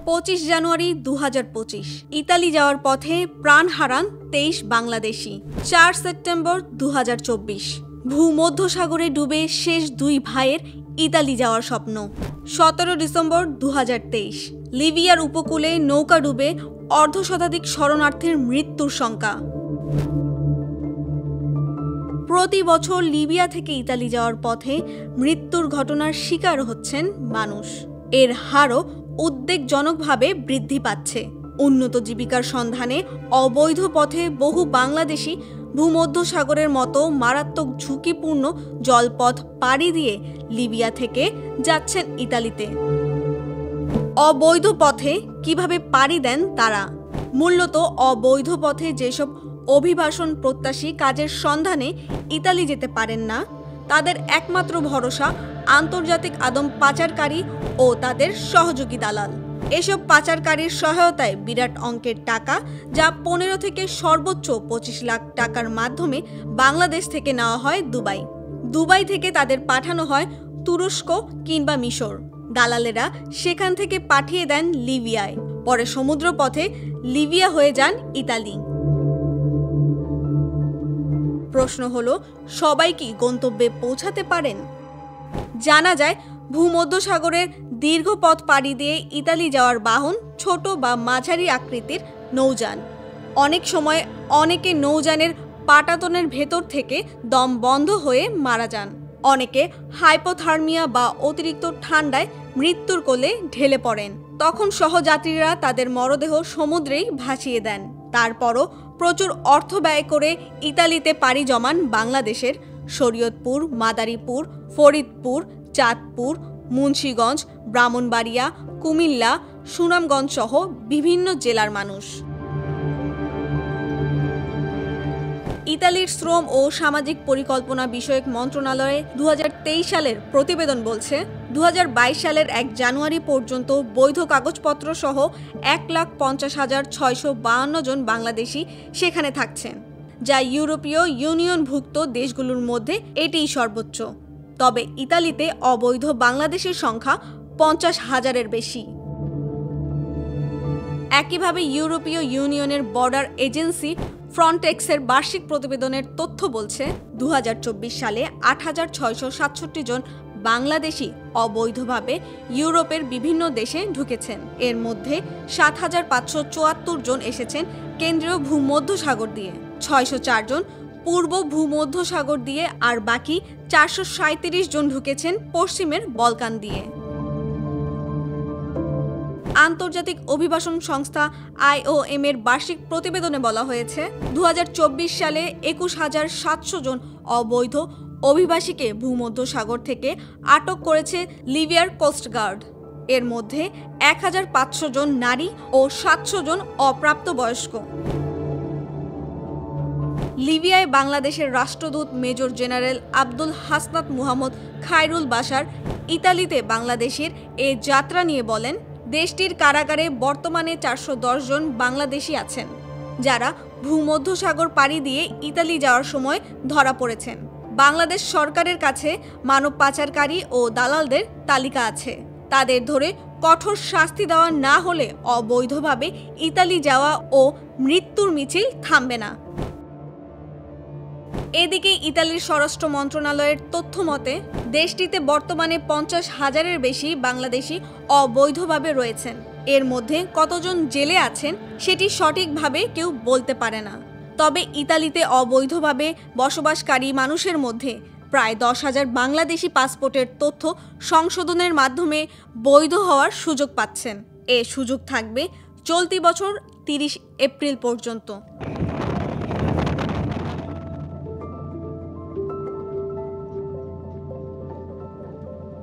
25 জানুয়ারি 2025 Italy যাওয়ার পথে প্রাণ হারান 23 বাংলাদেশি। 4 সেপ্টেম্বর 2024 ভূমধ্যসাগরে ডুবে শেষ 2 ভাইয়ের ইতালি যাওয়ার স্বপ্ন। 17 ডিসেম্বর 2023 লিবিয়ার উপকূলে নৌকা ডুবে অর্ধশতাধিক শরণার্থীর মৃত্যুর শঙ্কা। প্রতি বছর লিবিয়া থেকে ইতালি যাওয়ার পথে মৃত্যুর ঘটনার শিকার হচ্ছেন মানুষ। এর হারও উদ্বেগজনকভাবে বৃদ্ধি পাচ্ছে। উন্নত জীবিকার সন্ধানে অবৈধ পথে বহু বাংলাদেশি ভূমধ্যসাগরের মতো মারাত্মক ঝুঁকিপূর্ণ জলপথ পাড়ি দিয়ে লিবিয়া থেকে যাচ্ছেন ইতালিতে। অবৈধ পথে কিভাবে পাড়ি দেন তারা? মূলত অবৈধ পথে যেসব অভিবাসন প্রত্যাশী কাজের সন্ধানে ইতালি যেতে পারেন না, তাদের একমাত্র ভরসা আন্তর্জাতিক আদম পাচারকারী ও তাদের সহযোগী দালাল। এসব পাচারকারীর সহায়তায় বিরাট অঙ্কের টাকা, যা 15 থেকে সর্বোচ্চ 25 লাখ টাকার মাধ্যমে বাংলাদেশ থেকে নেওয়া হয় দুবাই। দুবাই থেকে তাদের পাঠানো হয় তুরস্ক কিংবা মিশর। দালালেরা সেখান থেকে পাঠিয়ে দেন লিবিয়ায়। পরে সমুদ্রপথে লিবিয়া হয়ে যান ইতালি। প্রশ্ন হলো, সবাই কি গন্তব্যে পৌঁছাতে পারেন? জানা যায়, ভূমধ্যসাগরের দীর্ঘ পথ পাড়ি দিয়ে ইতালি যাওয়ার বাহন ছোট বা মাঝারি আকৃতির নৌযান। অনেক সময় অনেকে নৌযানের পাটাতনের ভেতর থেকে দম বন্ধ হয়ে মারা যান। অনেকে হাইপোথার্মিয়া বা অতিরিক্ত ঠান্ডায় মৃত্যুর কোলে ঢেলে পড়েন। তখন সহযাত্রীরা তাদের মরদেহ সমুদ্রেই ভাসিয়ে দেন। তারপরও প্রচুর অর্থ ব্যয় করে ইতালিতে পাড়ি জমান বাংলাদেশের শরীয়তপুর, মাদারীপুর, ফরিদপুর, চাঁদপুর, মুন্সিগঞ্জ, ব্রাহ্মণবাড়িয়া, কুমিল্লা, সুনামগঞ্জ সহ বিভিন্ন জেলার মানুষ। ইতালির শ্রম ও সামাজিক পরিকল্পনা বিষয়ক মন্ত্রণালয়ে 2023 সালের প্রতিবেদন বলছে, 2022 সালের 1 জানুয়ারি পর্যন্ত বৈধ কাগজপত্র সহ 1,50,652 জন বাংলাদেশি সেখানে থাকছেন, যা ইউরোপীয় ইউনিয়নভুক্ত দেশগুলোর মধ্যে এটিই সর্বোচ্চ। তবে ইতালিতে অবৈধ বাংলাদেশের সংখ্যা 50,000-এর বেশি। একইভাবে ইউরোপীয় ইউনিয়নের বর্ডার এজেন্সি ফ্রন্টেক্সের বার্ষিক প্রতিবেদনের তথ্য বলছে, 2024 সালে 8,667 জন বাংলাদেশি অবৈধভাবে ইউরোপের বিভিন্ন দেশে ঢুকেছেন। এর মধ্যে 7,574 জন এসেছেন কেন্দ্রীয় ভূমধ্যসাগর দিয়ে, 604 জন পূর্ব ভূমধ্যসাগর দিয়ে, আর বাকি 437 জন ঢুকেছেন পশ্চিমের বলকান দিয়ে। আন্তর্জাতিক অভিবাসন সংস্থা IOM এর বার্ষিক প্রতিবেদনে বলা হয়েছে, 2024 সালে 21,700 জন অবৈধ অভিবাসীকে ভূমধ্যসাগর থেকে আটক করেছে লিবিয়ার কোস্টগার্ড। এর মধ্যে 1,500 জন নারী ও 700 জন অপ্রাপ্তবয়স্ক। লিবিয়ায় বাংলাদেশের রাষ্ট্রদূত মেজর জেনারেল আব্দুল হাসনাত মুহাম্মদ খায়রুল বাশার ইতালিতে বাংলাদেশের এ যাত্রা নিয়ে বলেন, দেশটির কারাগারে বর্তমানে 410 জন বাংলাদেশি আছেন, যারা ভূমধ্যসাগর পাড়ি দিয়ে ইতালি যাওয়ার সময় ধরা পড়েছেন। বাংলাদেশ সরকারের কাছে মানব পাচারকারী ও দালালদের তালিকা আছে। তাদের ধরে কঠোর শাস্তি দেওয়া না হলে অবৈধভাবে ইতালি যাওয়া ও মৃত্যুর মিছিল থামবে না। এদিকে ইতালির স্বরাষ্ট্র মন্ত্রণালয়ের তথ্য মতে, দেশটিতে বর্তমানে 50,000-এর বেশি বাংলাদেশি অবৈধভাবে রয়েছেন। এর মধ্যে কতজন জেলে আছেন সেটি সঠিকভাবে কেউ বলতে পারে না। তবে ইতালিতে অবৈধভাবে বসবাসকারী মানুষের মধ্যে প্রায় 10,000 বাংলাদেশি পাসপোর্টের তথ্য সংশোধনের মাধ্যমে বৈধ হওয়ার সুযোগ পাচ্ছেন। এ সুযোগ থাকবে চলতি বছর 30 এপ্রিল পর্যন্ত।